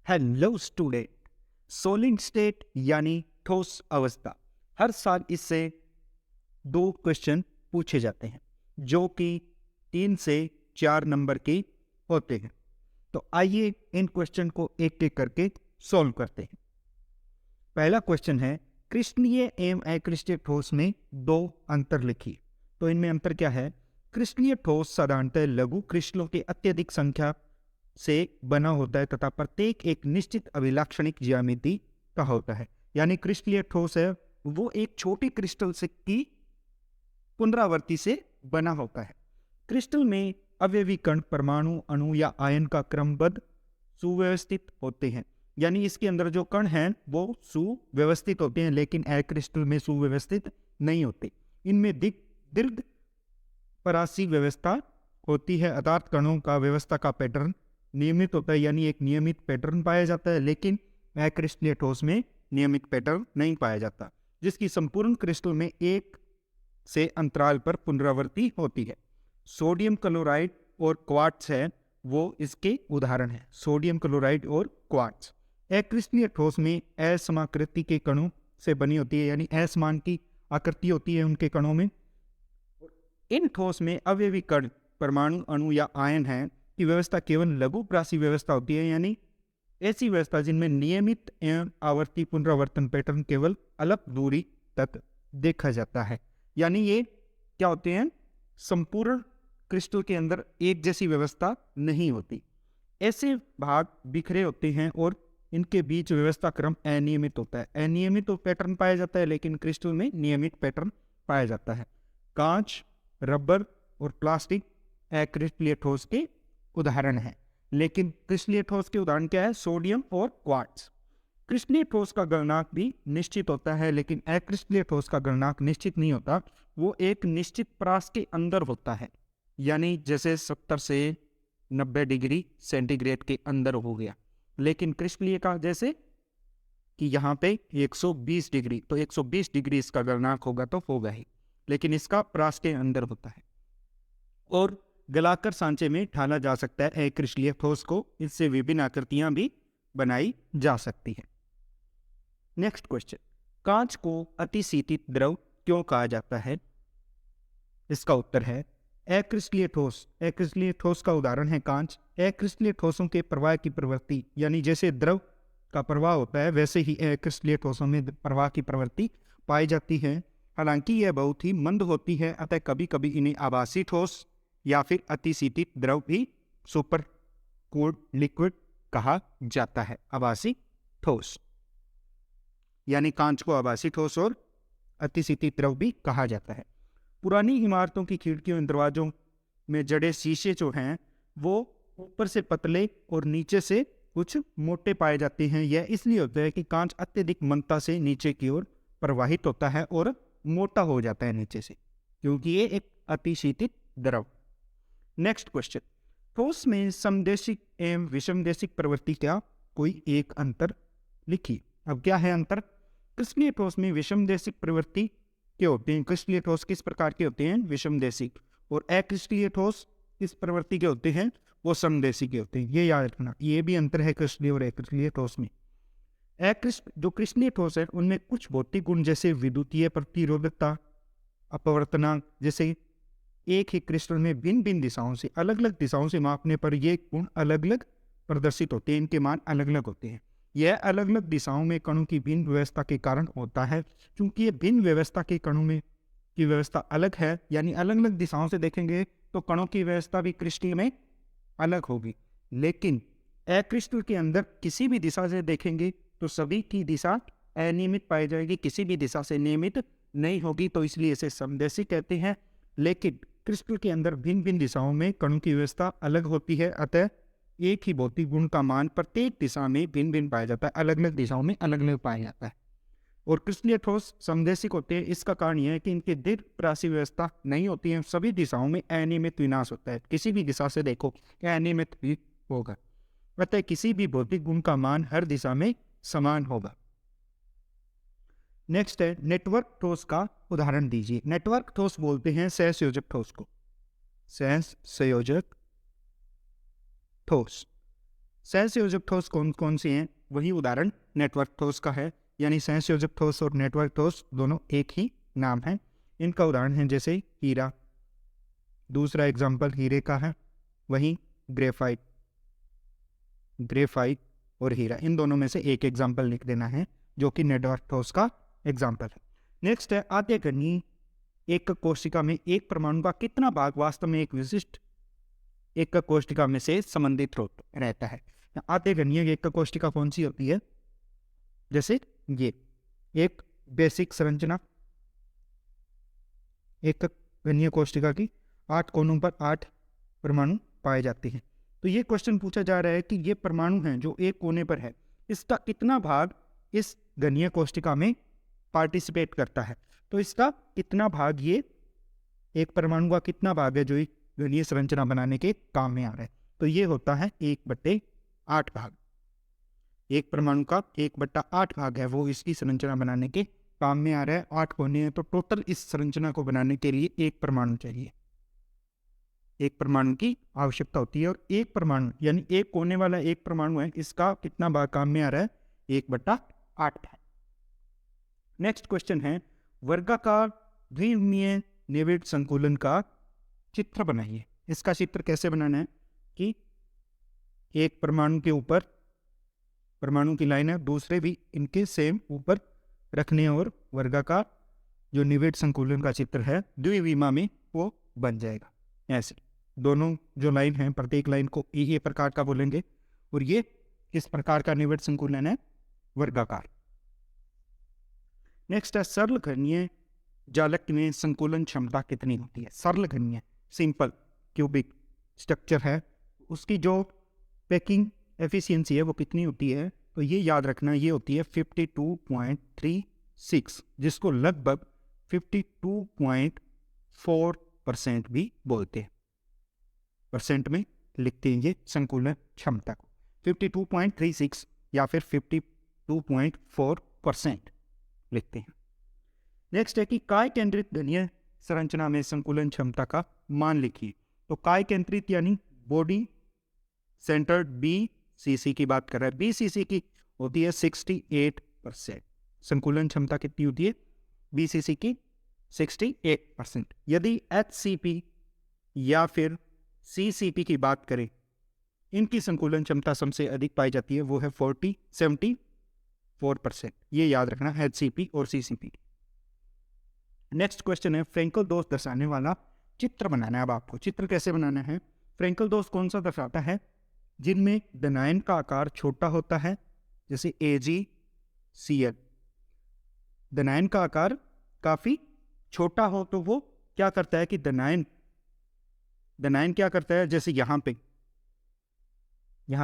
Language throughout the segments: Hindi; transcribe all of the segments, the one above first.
Hello student. सॉलिड स्टेट यानी ठोस अवस्था, हर साल इससे दो क्वेश्चन पूछे जाते हैं जो कि 3 से 4 नंबर के होते हैं। तो आइए इन क्वेश्चन को एक एक करके सॉल्व करते हैं। पहला क्वेश्चन है, क्रिस्टलीय एवं अक्रिस्टलीय ठोस में दो अंतर लिखिए। तो इनमें अंतर क्या है? क्रिस्टलीय ठोस साधारणतः लघु क्रिस्टलों की अत्यधिक संख्या से बना होता है तथा प्रत्येक एक निश्चित अभिलाक्षणिक ज्यामिति का होता है। यानी क्रिस्टलीय ठोस है वो एक छोटी क्रिस्टल से की पुनरावृत्ति से बना होता है। क्रिस्टल में अवयवी कण, परमाणु, अणु या आयन का क्रमबद्ध सुव्यवस्थित होते हैं। यानी इसके अंदर जो कण हैं वो सुव्यवस्थित होते हैं, लेकिन अक्रिस्टल में सुव्यवस्थित नहीं होते। इनमें दीर्घ परासी व्यवस्था होती है, अर्थात कणों का व्यवस्था का पैटर्न नियमित होता है, यानी एक नियमित पैटर्न पाया जाता है। लेकिन अक्रिस्टलीय ठोस में नियमित पैटर्न नहीं पाया जाता, जिसकी संपूर्ण क्रिस्टल में एक से अंतराल पर पुनरावृत्ति होती है। सोडियम क्लोराइड और क्वार्ट्ज है वो इसके उदाहरण है। सोडियम क्लोराइड और क्वार्ट्ज अक्रिस्टलीय ठोस में असमाकृति के कणों से बनी होती है, यानी असमान की आकृति होती है उनके कणों में। इन ठोस में अवयवी कण, परमाणु, अणु या आयन है की व्यवस्था केवल लघु प्रासी व्यवस्था होती है, यानी ऐसी व्यवस्था जिनमें नियमित एवं आवर्ती पुनरावर्तन पैटर्न केवल अलग दूरी तक देखा जाता है। यानी ये क्या होते हैं? संपूर्ण क्रिस्टल के अंदर एक जैसी व्यवस्था नहीं होती, ऐसे भाग बिखरे होते हैं और इनके बीच व्यवस्था क्रम अनियमित होता है। अनियमित तो पैटर्न पाया जाता है, लेकिन क्रिस्टल में नियमित पैटर्न पाया जाता है। कांच, रबर और प्लास्टिक अक्रिस्टलीय ठोस के उदाहरण है, लेकिन क्रिस्टलीय ठोस के उदाहरण क्या है? सोडियम और क्वार्ट्ज। क्रिस्टलीय ठोस का गलनांक भी निश्चित होता है, लेकिन अक्रिस्टलीय ठोस का गलनांक निश्चित नहीं होता, वो एक निश्चित प्रास के अंदर होता है। यानी जैसे 70 से 90 डिग्री सेंटीग्रेड के अंदर हो गया। लेकिन क्रिस्टलीय का जैसे कि यहाँ पे 120 डिग्री, तो 120 डिग्री इसका गलनांक होगा तो होगा ही, लेकिन इसका प्रास के अंदर होता है और गलाकर सांचे में ढाला जा सकता है अक्रिस्टलीय ठोस को। इससे विभिन्न आकृतियां भी बनाई जा सकती हैं। नेक्स्ट क्वेश्चन, कांच को अतिशीतित द्रव क्यों कहा जाता है? इसका उत्तर है अक्रिस्टलीय ठोस। अक्रिस्टलीय ठोस का उदाहरण है कांच। अक्रिस्टलीय ठोसों के प्रवाह की प्रवृत्ति, यानी जैसे द्रव का प्रवाह होता है वैसे ही अक्रिस्टलीय ठोसों में प्रवाह की प्रवृत्ति पाई जाती है। हालांकि यह बहुत ही मंद होती है, अतः कभी कभी इन्हें आभासी ठोस या फिर अतिशीतित द्रव भी, सुपर कूल्ड लिक्विड कहा जाता है। आभासी ठोस यानी कांच को आभासी ठोस और अतिशीतित द्रव भी कहा जाता है। पुरानी इमारतों की खिड़कियों, दरवाजों में जड़े शीशे जो हैं वो ऊपर से पतले और नीचे से कुछ मोटे पाए जाते हैं। यह इसलिए होता है कि कांच अत्यधिक मंदता से नीचे की ओर प्रवाहित होता है और मोटा हो जाता है नीचे से, क्योंकि ये एक अतिशीतित द्रव। नेक्स्ट क्वेश्चन, ठोस में समदैशिक एवं विषमदैशिक प्रवृत्ति का कोई एक अंतर लिखिए। अब क्या है अंतर? क्रिस्टलीय ठोस में विषमदैशिक प्रवृत्ति के होते हैं। क्रिस्टलीय ठोस किस प्रकार के होते हैं? विषमदैशिक। और अक्रिस्टलीय ठोस किस प्रवृत्ति के होते हैं? वो समदैशिक के होते हैं। ये याद रखना, ये भी अंतर है क्रिस्टलीय और अक्रिस्टलीय ठोस में। जो क्रिस्टलीय ठोस है उनमें कुछ भौतिक गुण जैसे विद्युतीय प्रतिरोधकता, अपवर्तनांक, जैसे एक ही क्रिस्टल में भिन्न भिन्न दिशाओं से, अलग अलग दिशाओं से मापने पर ये गुण अलग अलग प्रदर्शित होते हैं, इनके मान अलग अलग होते हैं। यह अलग अलग दिशाओं में कणों की भिन्न व्यवस्था के कारण होता है। क्योंकि ये भिन्न व्यवस्था के कणों में की व्यवस्था अलग है, यानी अलग अलग दिशाओं से देखेंगे तो कणों की व्यवस्था भी क्रिस्टल में अलग होगी। लेकिन अक्रिस्टल के अंदर किसी भी दिशा से देखेंगे तो सभी की दिशा अनियमित पाई जाएगी, किसी भी दिशा से नियमित नहीं होगी, तो इसलिए इसे समदैशिक कहते हैं। लेकिन क्रिस्टल के अंदर भिन्न भिन्न दिशाओं में कणों की व्यवस्था अलग होती है, अतः एक ही भौतिक गुण का मान प्रत्येक दिशा में भिन्न भिन्न पाया जाता है, अलग अलग दिशाओं में अलग अलग पाया जाता है। और क्रिस्टलीय ठोस समदैशिक होते हैं। इसका कारण यह है कि इनकी दीर्घ प्रासी व्यवस्था नहीं होती है, सभी दिशाओं में अनियमित विनाश होता है। किसी भी दिशा से देखो अनियमित ही होगा, अतः किसी भी भौतिक गुण का मान हर दिशा में समान होगा। नेक्स्ट है, नेटवर्क ठोस का उदाहरण दीजिए। नेटवर्क ठोस बोलते हैं सहसंयोजक ठोस को। सहसंयोजक ठोस सहसंयोजक ठोस कौन कौन सी हैं? वही उदाहरण नेटवर्क ठोस का है, यानी सहसंयोजक ठोस और नेटवर्क ठोस दोनों एक ही नाम है। इनका उदाहरण है जैसे हीरा, दूसरा एग्जाम्पल हीरे का है, वही ग्रेफाइट, ग्रेफाइट और हीरा, इन दोनों में से एक एग्जाम्पल लिख देना है जो कि नेटवर्क ठोस का एग्जाम्पल है। नेक्स्ट है आद्यगणीय एक कोशिका में एक परमाणु का कितना भाग वास्तव में एक विशिष्ट एक कोशिका में से संबंधित रहता है। आद्यगणीय एक कोशिका कौन सी होती है? जैसे ये एक बेसिक संरचना, एक गणीय कोशिका की 8 कोनों पर 8 परमाणु पाए जाते हैं। तो ये क्वेश्चन पूछा जा रहा है कि ये परमाणु हैं जो एक कोने पर है, इसका कितना भाग इस गणीय कोशिका में पार्टिसिपेट करता है। तो इसका कितना भाग, ये एक परमाणु का कितना भाग है जो एक गणीय संरचना बनाने के काम में आ रहा है। तो ये होता है 1/8 भाग। एक परमाणु का 1/8 भाग है वो इसकी संरचना बनाने के काम में आ रहा है। 8 कोने हैं तो टोटल इस संरचना को बनाने के लिए एक परमाणु चाहिए, एक परमाणु की आवश्यकता होती है। और एक परमाणु यानी एक कोने वाला एक परमाणु है, इसका कितना भाग काम में आ रहा है? 1/8 भाग। नेक्स्ट क्वेश्चन है वर्गाकार द्विविमीय निविड़ संकुलन का चित्र बनाइए। इसका चित्र कैसे बनाना है कि एक परमाणु के ऊपर परमाणु की लाइन है, दूसरे भी इनके सेम ऊपर रखने और वर्गाकार जो निविड़ संकुलन का चित्र है द्विविमा में वो बन जाएगा। ऐसे दोनों जो लाइन है प्रत्येक लाइन को ये प्रकार का बोलेंगे और ये किस प्रकार का निविड़ संकुलन है? वर्गाकार। नेक्स्ट है सरल घनीय जालक में संकुलन क्षमता कितनी होती है? सरल घनीय सिंपल क्यूबिक स्ट्रक्चर है, उसकी जो पैकिंग एफिशिएंसी है वो कितनी होती है? तो ये याद रखना, ये होती है 52.36, जिसको लगभग 52.4% भी बोलते हैं। परसेंट में लिखते हैं ये संकुलन क्षमता को, 52.36 या फिर 52.4% लिखते हैं। नेक्स्ट है कि काय केंद्रित घनीय संरचना में संकुलन क्षमता का मान लिखिए। तो काय केंद्रित यानी बॉडी सेंटर्ड BCC की बात कर रहा है। BCC की होती है 68%। संकुलन क्षमता कितनी होती है? BCC की 68%। यदि HCP या फिर CCP की बात करें, इनकी संकुलन क्षमता सबसे अधिक पाई जाती है, वो है 74%। ये याद रखना, HCP और CCP। नेक्स्ट क्वेश्चन है फ्रेंकल दोष दर्शाने वाला चित्र बनाना है। अब आपको चित्र कैसे बनाना है? फ्रेंकल दोष कौन सा दर्शाता है? जिनमें धनायन का आकार छोटा होता है, जैसे AgCl। धनायन का आकार काफी छोटा हो तो वो क्या करता है कि धनायन क्या करता है, जैसे यहाँ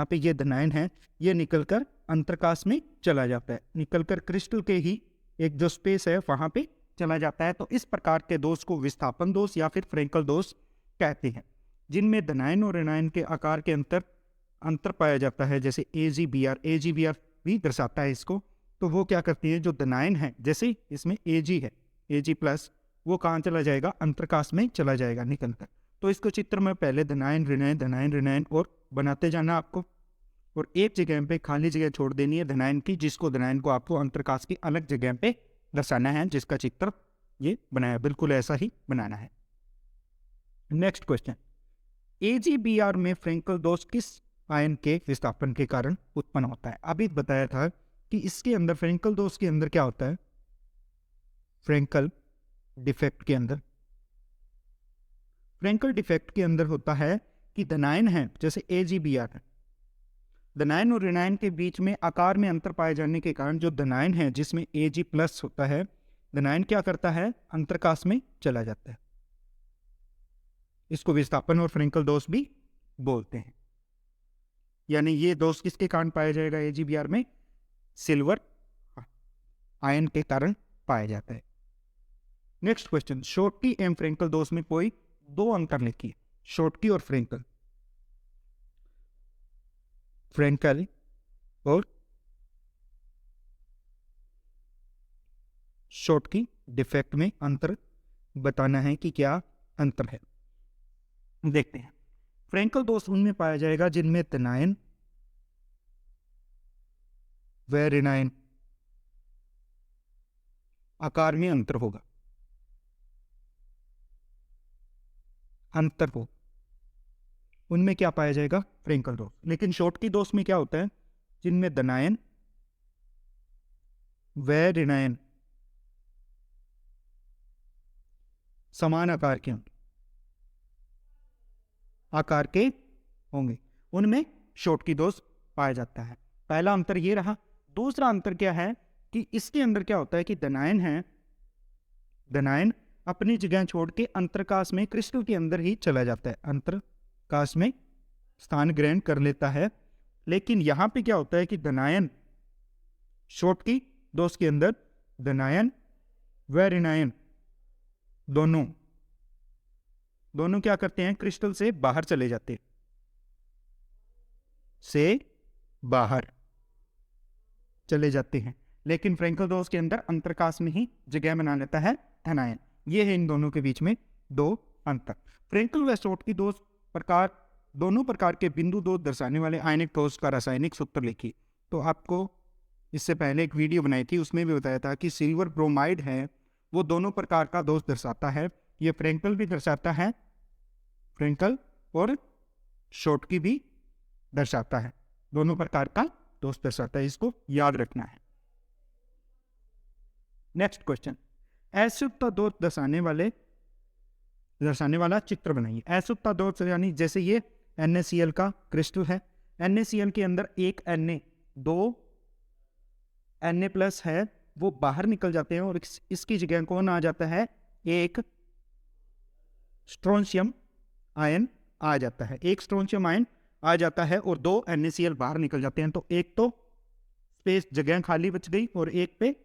पे ये धनायन है, ये निकलकर अंतरकाश में चला जाता है, निकलकर क्रिस्टल के ही एक जो स्पेस है वहां पे चला जाता है। तो इस प्रकार के दोष को विस्थापन दोष या फिर फ्रेंकल दोष कहते हैं, जिनमें धनायन और ऋणायन के आकार के अंतर पाया जाता है, जैसे AgBr भी दर्शाता है इसको। तो वो क्या करती है, जो धनायन है, जैसे इसमें Ag है, Ag+, वो कहाँ चला जाएगा? अंतरकाश में चला जाएगा निकलकर। तो इसको चित्र में पहले धनायन ऋणायन और बनाते जाना आपको, और एक जगह पे खाली जगह छोड़ देनी है धनायन की, जिसको धनायन को आपको अंतरकाश की अलग जगह पे दर्शाना है, जिसका चित्र ये बनाया, बिल्कुल ऐसा ही बनाना है। नेक्स्ट क्वेश्चन, AgBr में फ्रेंकल दोष किस आयन के विस्थापन के कारण उत्पन्न होता है? अभी बताया था कि इसके अंदर फ्रेंकल दोष के अंदर क्या होता है? फ्रेंकल डिफेक्ट के अंदर होता है कि धनायन है, जैसे AgBr है, धनायन और ऋणायन के बीच में आकार में अंतर पाए जाने के कारण जो धनायन है जिसमें Ag+ होता है, धनायन क्या करता है? अंतरकाश में चला जाता है। इसको विस्थापन और फ्रेंकल दोष भी बोलते हैं। यानी ये दोष किसके कारण पाया जाएगा? AgBr में सिल्वर आयन के कारण पाया जाता है। नेक्स्ट क्वेश्चन, शॉर्टकी एवं फ्रेंकल दोष में कोई दो अंतर लिखिए। शॉर्टकी और फ्रेंकल और शॉर्टकी डिफेक्ट में अंतर बताना है कि क्या अंतर है। देखते हैं। फ्रेंकल दोष उनमें पाया जाएगा जिनमें धनायन व ऋणायन आकार में अंतर होगा, अंतर हो, उनमें क्या पाया जाएगा? फ्रेंकल दोष। लेकिन शॉटकी दोष में क्या होता है? जिनमें धनायन व ऋणायन समान आकार के होंगे, उनमें शॉटकी दोष पाया जाता है। पहला अंतर ये रहा। दूसरा अंतर क्या है कि इसके अंदर क्या होता है कि धनायन है, धनायन अपनी जगह छोड़ के अंतरकाश में क्रिस्टल के अंदर ही चला जाता है, अंतरकाश में स्थान ग्रहण कर लेता है। लेकिन यहां पे क्या होता है कि धनायन शॉटकी दोष के अंदर धनायन व ऋणायन दोनों क्या करते हैं? क्रिस्टल से बाहर चले जाते हैं, से बाहर चले जाते हैं। लेकिन फ्रेंकल दोष के अंदर अंतरकाश में ही जगह बना लेता है धनायन। ये है इन दोनों के बीच में दो अंतर। फ्रेंकल व शॉटकी दोष प्रकार, दोनों प्रकार के बिंदु दोष दर्शाने वाले आयनिक ठोस का रासायनिक सूत्र लिखिए। तो आपको इससे पहले एक वीडियो बनाई थी, उसमें भी बताया था कि सिल्वर ब्रोमाइड है, वो दोनों प्रकार का दोष दर्शाता है। ये फ्रेंकल भी दर्शाता है, फ्रेंकल और शॉटकी भी दर्शाता है, दोनों प्रकार का दोष दर्शाता है, इसको याद रखना है। नेक्स्ट क्वेश्चन, असुप्त दोष दर्शाने वाला चित्र बनाइए। असुप्त दोष यानी जैसे ये NaCl का क्रिस्टल है, NaCl के अंदर एक Na, दो Na+ है, वो बाहर निकल जाते हैं और इसकी जगह कौन आ जाता है? एक स्ट्रोंशियम आयन आ जाता है, एक स्ट्रोंशियम आयन आ जाता है और दो NaCl बाहर निकल जाते हैं। तो एक तो स्पेस जगह खाली बच गई और एक पे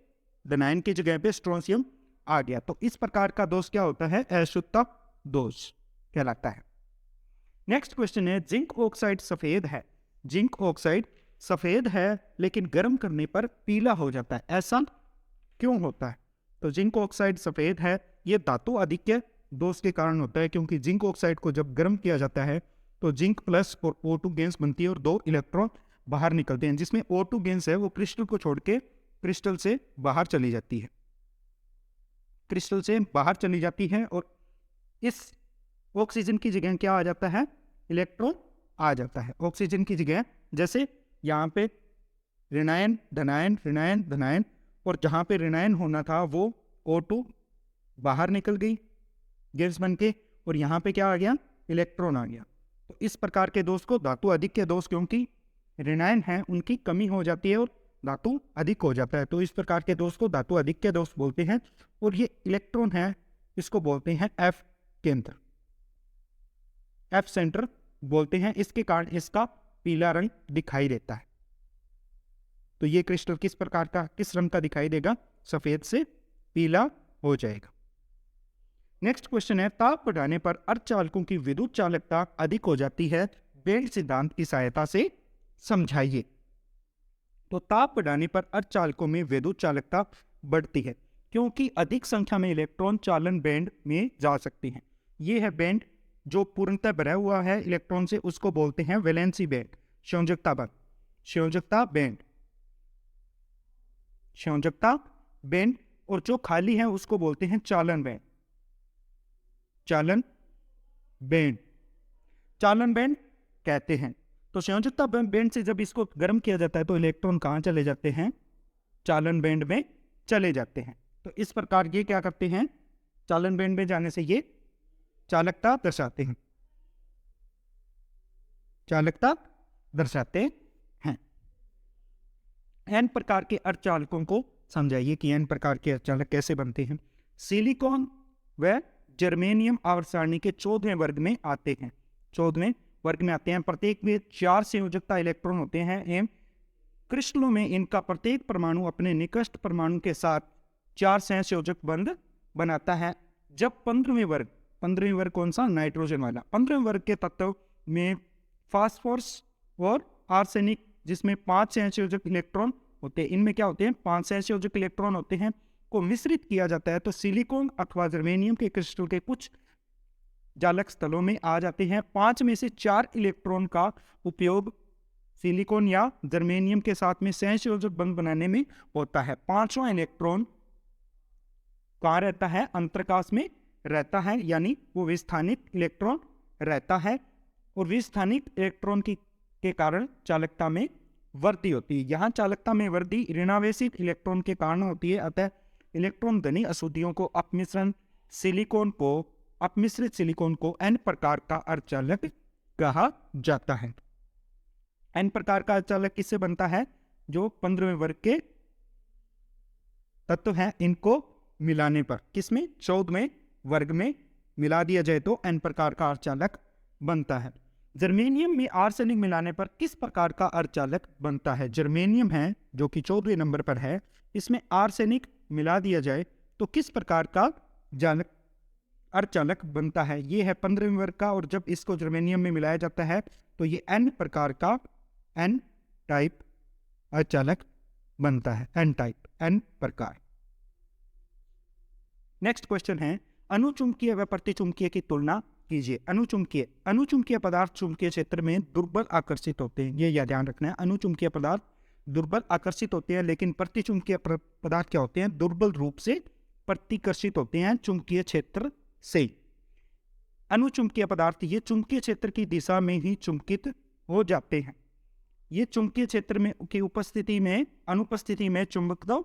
धनायन की जगह पे स्ट्रोंशियम आ गया। तो इस प्रकार का दोष क्या होता है? अशुद्ध दोष कहलाता है। नेक्स्ट क्वेश्चन है, जिंक ऑक्साइड सफेद है, जिंक ऑक्साइड सफेद है लेकिन गर्म करने पर पीला हो जाता है, ऐसा क्यों होता है? तो जिंक ऑक्साइड सफेद है, ये धातु आधिक्य दोष के कारण होता है, क्योंकि जिंक ऑक्साइड को जब गर्म किया जाता है तो जिंक प्लस और O2 गैस बनती है और दो इलेक्ट्रॉन बाहर निकलते हैं, जिसमें O2 गैस है वो क्रिस्टल को छोड़ के क्रिस्टल से बाहर चली जाती है, क्रिस्टल से बाहर चली जाती है और इस ऑक्सीजन की जगह क्या आ जाता है? इलेक्ट्रॉन आ जाता है ऑक्सीजन की जगह। जैसे यहाँ पे ऋणायन धनायन ऋणायन धनायन, और जहाँ पे ऋणायन होना था वो O2 बाहर निकल गई गैस बन के, और यहाँ पे क्या आ गया? इलेक्ट्रॉन आ गया। तो इस प्रकार के दोष को धातु आधिक्य दोष, क्योंकि ऋणायन है उनकी कमी हो जाती है और धातु अधिक हो जाता है, तो इस प्रकार के दोष को धातु आधिक्य दोष बोलते हैं। और ये इलेक्ट्रॉन है, इसको बोलते हैं F केंद्र, F सेंटर बोलते हैं। इसके कारण इसका पीला रंग दिखाई देता है। तो ये क्रिस्टल किस प्रकार का, किस रंग का दिखाई देगा? सफेद से पीला हो जाएगा। नेक्स्ट क्वेश्चन है, ताप बढ़ाने पर अर्धचालकों की विद्युत चालकता अधिक हो जाती है, बेंड सिद्धांत की सहायता से समझाइए। तो ताप बढ़ाने पर अर्धचालकों में विद्युत चालकता बढ़ती है क्योंकि अधिक संख्या में इलेक्ट्रॉन चालन बैंड में जा सकते हैं। ये है बैंड जो पूर्णतः भरा हुआ है इलेक्ट्रॉन से, उसको बोलते हैं वैलेंसी बैंड, संयोजकता बैंड, संयोजकता बैंड, संयोजकता बैंड। और जो खाली है उसको बोलते हैं चालन बैंड, चालन बैंड, चालन बैंड कहते हैं। तो संयोजकता बैंड से जब इसको गर्म किया जाता है तो इलेक्ट्रॉन कहाँ चले जाते हैं? चालन बैंड में चले जाते हैं। तो इस प्रकार ये क्या करते हैं? चालन बैंड में जाने से ये चालकता दर्शाते हैं, चालकता दर्शाते हैं। एन प्रकार के अर्धचालकों को समझाइए कि एन प्रकार के अर्धचालक कैसे बनते हैं। सिलिकॉन व जर्मेनियम आवर्त सारणी के 14वें वर्ग में आते हैं, 14वें वर्ग में आते हैं। प्रत्येक में 4 संयोजकता इलेक्ट्रॉन होते हैं एवं क्रिस्टलों में इनका प्रत्येक परमाणु अपने निकटस्थ परमाणु के साथ 4 सहसंयोजक बंध बनाता है। जब 15वें वर्ग कौन सा? नाइट्रोजन वाला। 15वें वर्ग के तत्व में फास्फोरस और आर्सेनिक, जिसमें 5 सहसंयोजक इलेक्ट्रॉन होते हैं, इनमें क्या होते हैं? 5 सहसंयोजक इलेक्ट्रॉन होते हैं, को मिश्रित किया जाता है तो सिलिकॉन अथवा जर्मेनियम के क्रिस्टल के कुछ जालक स्थलों में आ जाते हैं। 5 में से 4 इलेक्ट्रॉन का उपयोग सिलिकॉन या जर्मेनियम के साथ में सहसंयोजक बंध बनाने में होता है। 5वां इलेक्ट्रॉन कहाँ रहता है? अंतरकाश में रहता है, यानी वो विस्थानित इलेक्ट्रॉन रहता है और विस्थानित इलेक्ट्रॉन के कारण चालकता में वृद्धि होती है। यहाँ चालकता में वृद्धि ऋणावेशित इलेक्ट्रॉन के कारण होती है। अतः इलेक्ट्रॉन धनी अशुद्धियों को अपमिश्रित सिलिकॉन को एन प्रकार का अर्धचालक कहा जाता है। एन प्रकार का अर्धचालक किससे बनता है? जो 15वें वर्ग के तत्व हैं, इनको मिलाने पर, किसमें? 14वें वर्ग में मिला दिया जाए तो एन प्रकार का अर्धचालक बनता है। जर्मेनियम में आर्सेनिक मिलाने पर किस प्रकार का अर्धचालक बनता है? जर्मेनियम है जो कि 14वें नंबर पर है, इसमें आर्सेनिक मिला दिया जाए तो किस प्रकार का अर्धचालक बनता है? ये है 15वें वर्ग का, और जब इसको जर्मेनियम में मिलाया जाता है तो ये एन प्रकार का एन टाइप अर्धचालक बनता है। एन टाइप, एन प्रकार। नेक्स्ट क्वेश्चन है, अनुचुंबकीय व प्रतिचुंबकीय की तुलना कीजिए। अनुचुंबकीय पदार्थ चुंबकीय क्षेत्र में दुर्बल आकर्षित होते हैं, ये ध्यान रखना है। अनुचुंबकीय पदार्थ दुर्बल आकर्षित होते हैं, लेकिन प्रतिचुंबकीय पदार्थ क्या होते हैं? दुर्बल रूप से प्रतिकर्षित होते हैं चुंबकीय क्षेत्र से। अनुचुंबकीय पदार्थ ये चुंबकीय क्षेत्र की दिशा में ही चुंबकित हो जाते हैं। ये चुंबकीय क्षेत्र में की अनुपस्थिति में चुंबकत्व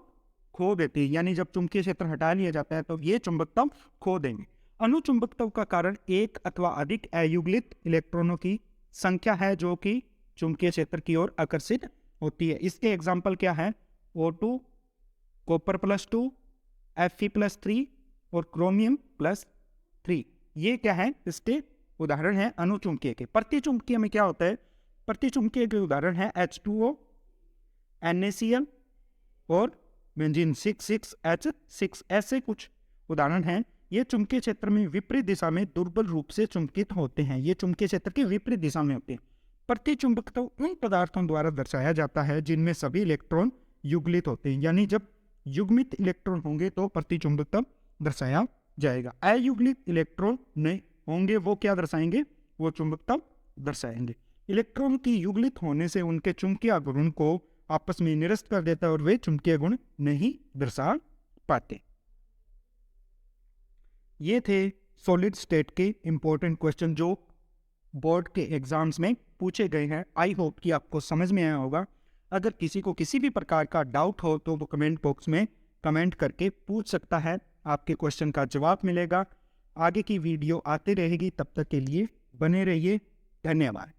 खो देते हैं, यानी जब चुंबकीय क्षेत्र हटा लिया जाता है तो ये चुंबकत्व खो देंगे। अनुचुंबकत्व का कारण एक अथवा अधिक अयुग्लित इलेक्ट्रॉनों की संख्या है जो कि चुंबकीय क्षेत्र की ओर आकर्षित होती है। इसके एग्जाम्पल क्या है? O2, कॉपर +2, Fe+3 और क्रोमियम +3। ये क्या है? इसके उदाहरण है अनुचुंबकीय के। प्रतिचुंबकीय में क्या होता है? प्रतिचुंबकीय के उदाहरण है H2O, NaCl और बेंजीन 6,6H6, ऐसे कुछ उदाहरण हैं। ये चुंबकीय क्षेत्र में विपरीत दिशा में दुर्बल रूप से चुंबकित होते हैं। ये चुंबकीय क्षेत्र की विपरीत दिशा में होते हैं। प्रतिचुंबकत्व उन पदार्थों द्वारा दर्शाया जाता है जिनमें सभी इलेक्ट्रॉन युग्लित होते हैं, यानी जब युग्मित इलेक्ट्रॉन होंगे तो प्रतिचुंबकत्व दर्शाया जाएगा। अयुग्लित इलेक्ट्रॉन नहीं होंगे, वो क्या दर्शाएंगे? वो चुंबकत्व दर्शाएंगे। इलेक्ट्रॉन की युग्लित होने से उनके चुंबकीय गुण को आपस में निरस्त कर देता है और वे चुंबकीय गुण नहीं दर्शा पाते। ये थे सॉलिड स्टेट के इंपॉर्टेंट क्वेश्चन जो बोर्ड के एग्जाम्स में पूछे गए हैं। आई होप कि आपको समझ में आया होगा। अगर किसी को किसी भी प्रकार का डाउट हो तो वो कमेंट बॉक्स में कमेंट करके पूछ सकता है, आपके क्वेश्चन का जवाब मिलेगा। आगे की वीडियो आती रहेगी, तब तक के लिए बने रहिए। धन्यवाद।